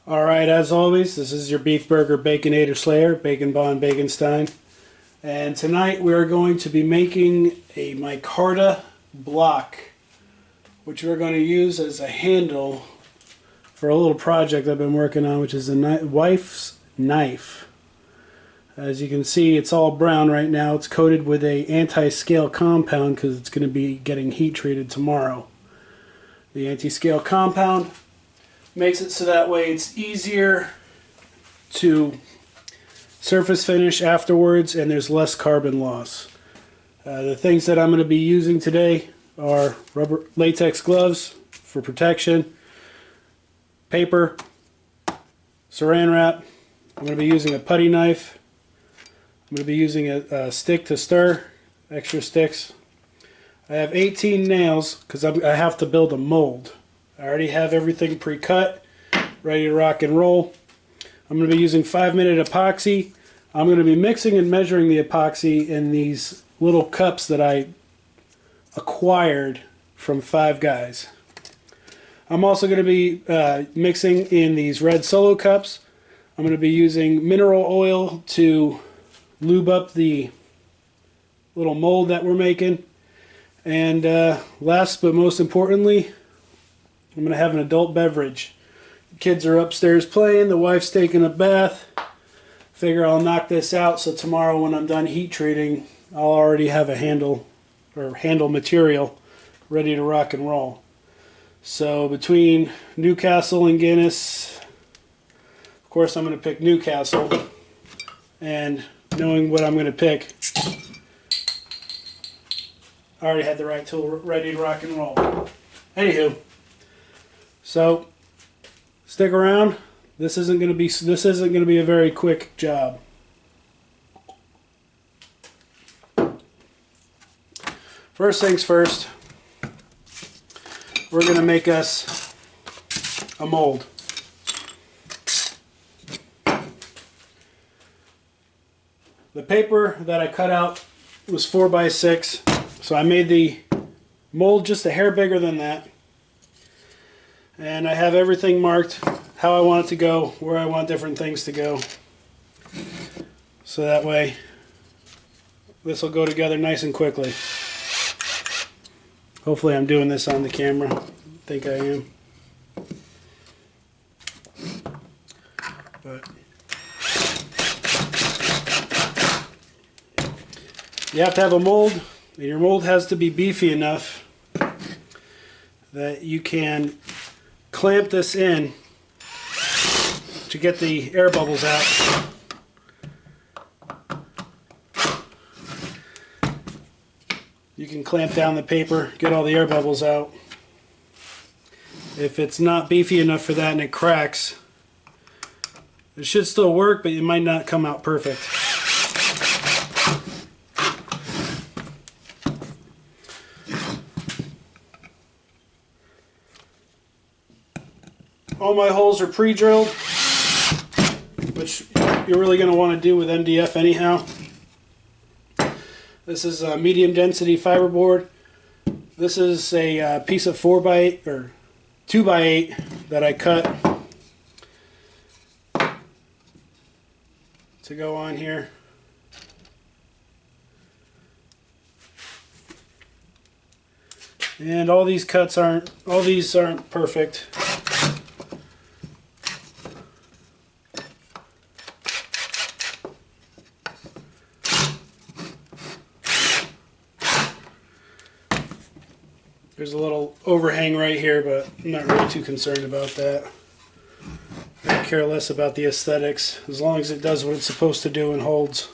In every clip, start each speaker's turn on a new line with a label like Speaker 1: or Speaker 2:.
Speaker 1: Alright, as always, this is your Beef Burger Baconator Slayer, Bacon Bond Baconstein. And tonight we are going to be making a micarta block, which we're going to use as a handle for a little project I've been working on, which is a wife's knife. As you can see, it's all brown right now. It's coated with a anti-scale compound because it's going to be getting heat treated tomorrow. The anti-scale compound makes it so that way it's easier to surface finish afterwards and there's less carbon loss. The things that I'm going to be using today are rubber latex gloves for protection, paper, saran wrap. I'm going to be using a putty knife. I'm going to be using a stick to stir, extra sticks. I have 18 nails because I have to build a mold. I already have everything pre-cut, ready to rock and roll. I'm going to be using 5-minute epoxy. I'm going to be mixing and measuring the epoxy in these little cups that I acquired from Five Guys. I'm also going to be mixing in these red Solo cups. I'm going to be using mineral oil to lube up the little mold that we're making. And last but most importantly, I'm going to have an adult beverage. The kids are upstairs playing, the wife's taking a bath. Figure I'll knock this out so tomorrow when I'm done heat treating, I'll already have a handle material ready to rock and roll. So between Newcastle and Guinness, of course I'm going to pick Newcastle, and knowing what I'm going to pick, I already had the right tool ready to rock and roll. Anywho, so stick around. This isn't going to be a very quick job. First things first, we're going to make us a mold. The paper that I cut out was 4x6, so I made the mold just a hair bigger than that. And I have everything marked, how I want it to go, where I want different things to go. So that way, this will go together nice and quickly. Hopefully I'm doing this on the camera. I think I am. But you have to have a mold, and your mold has to be beefy enough that you can clamp this in to get the air bubbles out. You can clamp down the paper, get all the air bubbles out. If it's not beefy enough for that and it cracks, it should still work, but it might not come out perfect. All my holes are pre-drilled, which you're really going to want to do with MDF anyhow. This is a medium density fiberboard. This is a piece of 4x8 or 2x8 that I cut to go on here. And all these aren't perfect. There's a little overhang right here, but I'm not really too concerned about that. I care less about the aesthetics, as long as it does what it's supposed to do and holds.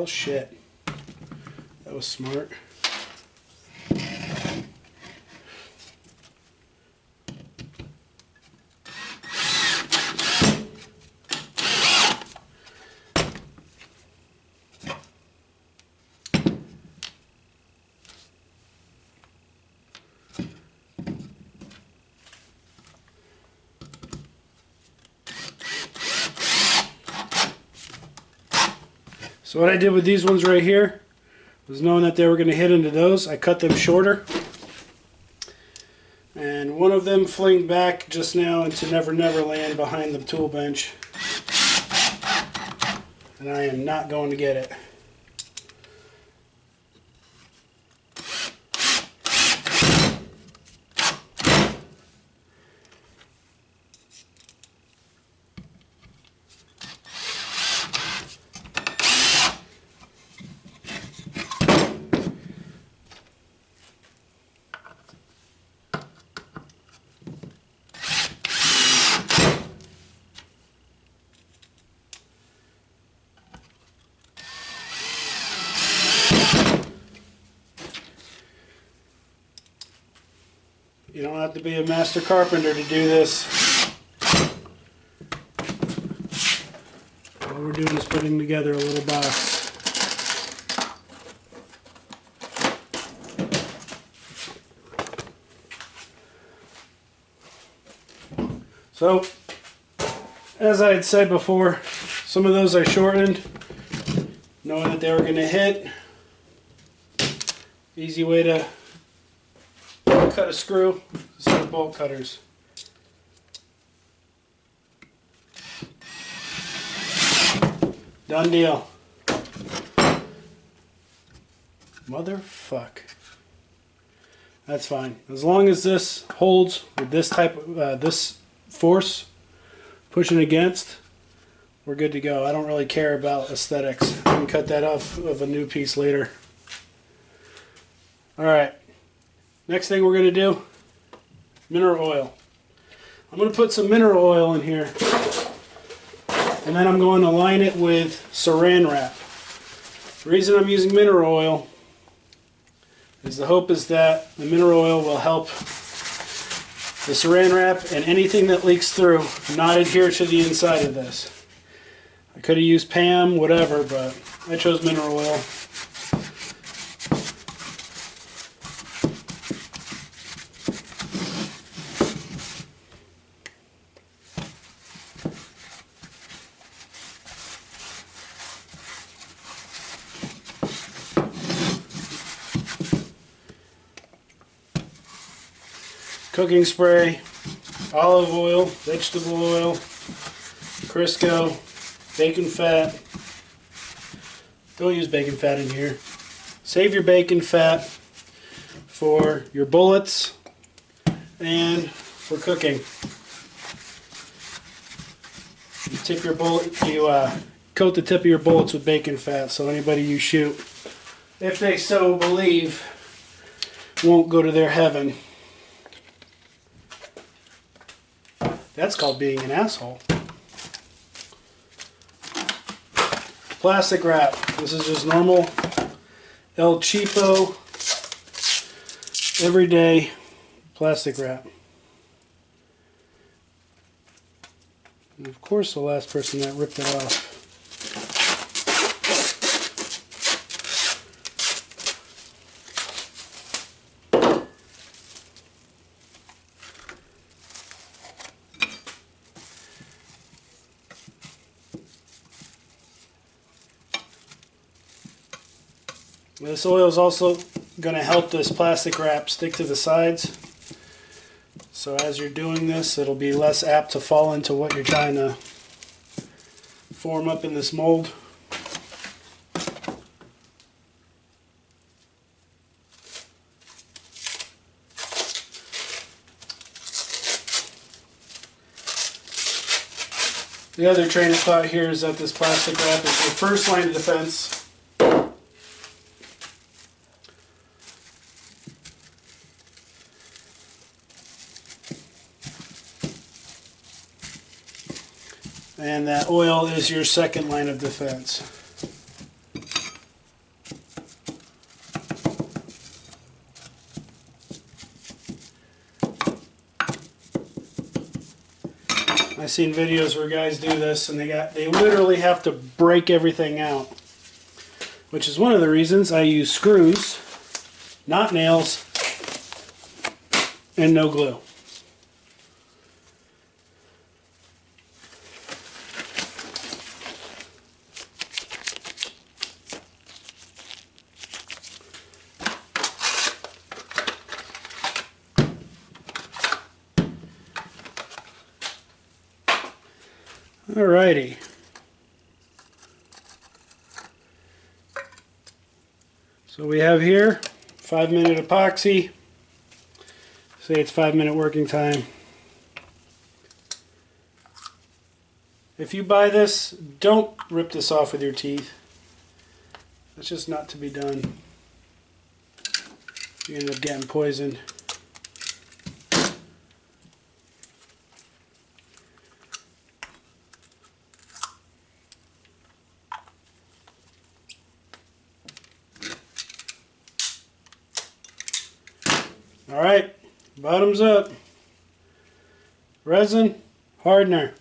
Speaker 1: Well, shit. That was smart. So what I did with these ones right here was, knowing that they were going to hit into those, I cut them shorter. And one of them flinged back just now into Never Never Land behind the tool bench. And I am not going to get it. You don't have to be a master carpenter to do this. All we're doing is putting together a little box. So, as I had said before, some of those I shortened, knowing that they were going to hit. Easy way to cut a screw, set of bolt cutters. Done deal. Motherfuck. That's fine. As long as this holds with this type of this force pushing against, we're good to go. I don't really care about aesthetics. I can cut that off of a new piece later. Alright. Next thing we're going to do, mineral oil. I'm going to put some mineral oil in here, and then I'm going to line it with saran wrap. The reason I'm using mineral oil is the hope is that the mineral oil will help the saran wrap and anything that leaks through not adhere to the inside of this. I could have used Pam, whatever, but I chose mineral oil. Cooking spray, olive oil, vegetable oil, Crisco, bacon fat. Don't use bacon fat in here. Save your bacon fat for your bullets and for cooking. You tip your bullet, coat the tip of your bullets with bacon fat, so anybody you shoot, if they so believe, won't go to their heaven. That's called being an asshole. Plastic wrap. This is just normal El Cheapo, everyday plastic wrap. And of course the last person that ripped it off. This oil is also going to help this plastic wrap stick to the sides. So as you're doing this, it'll be less apt to fall into what you're trying to form up in this mold. The other train of thought here is that this plastic wrap is your first line of defense. And that oil is your second line of defense. I've seen videos where guys do this and they literally have to break everything out. Which is one of the reasons I use screws, not nails, and no glue. Alrighty. So we have here 5-minute epoxy. Say it's 5-minute working time. If you buy this, don't rip this off with your teeth. It's just not to be done. You end up getting poisoned. Alright, bottoms up. Resin, hardener.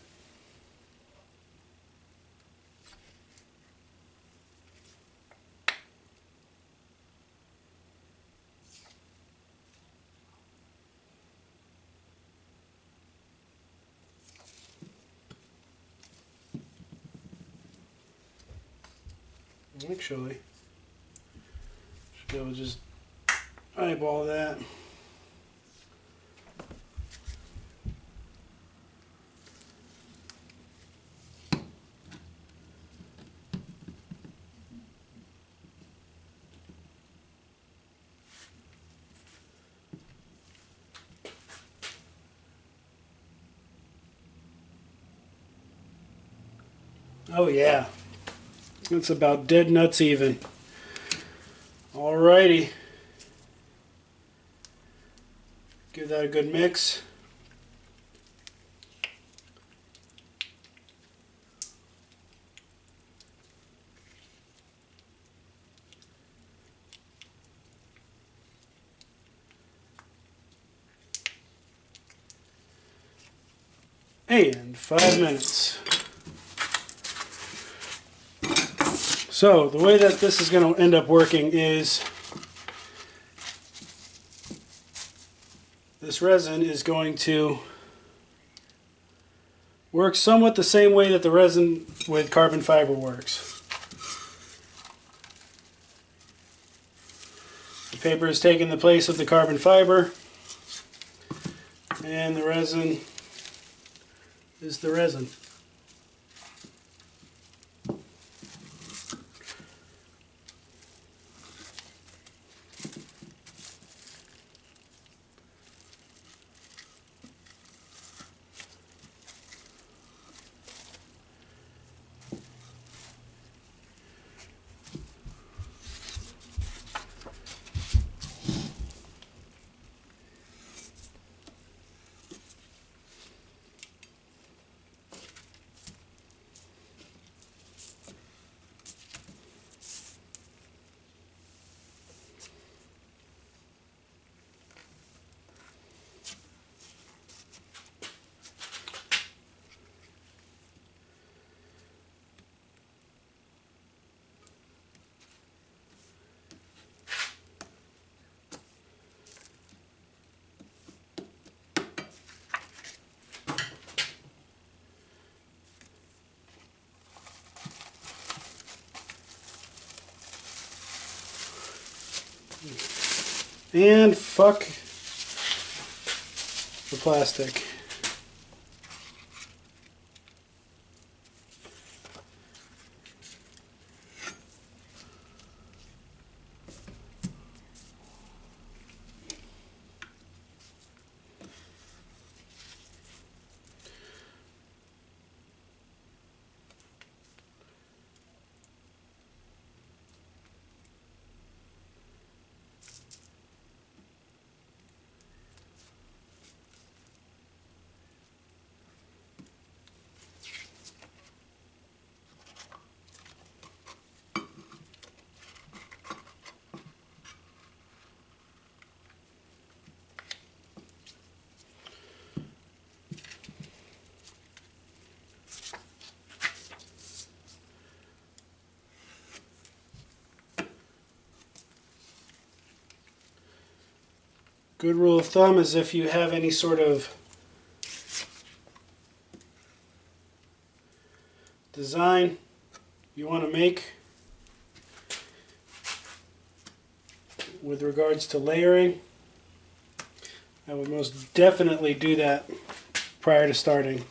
Speaker 1: Actually, should be able to just eyeball that. Oh yeah, it's about dead nuts even. Alrighty, give that a good mix. And 5 minutes. So the way that this is going to end up working is this resin is going to work somewhat the same way that the resin with carbon fiber works. The paper is taking the place of the carbon fiber, and the resin is the resin. And fuck the plastic. Good rule of thumb is if you have any sort of design you want to make with regards to layering, I would most definitely do that prior to starting.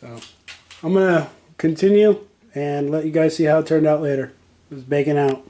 Speaker 1: So I'm going to continue and let you guys see how it turned out later. It was baking out.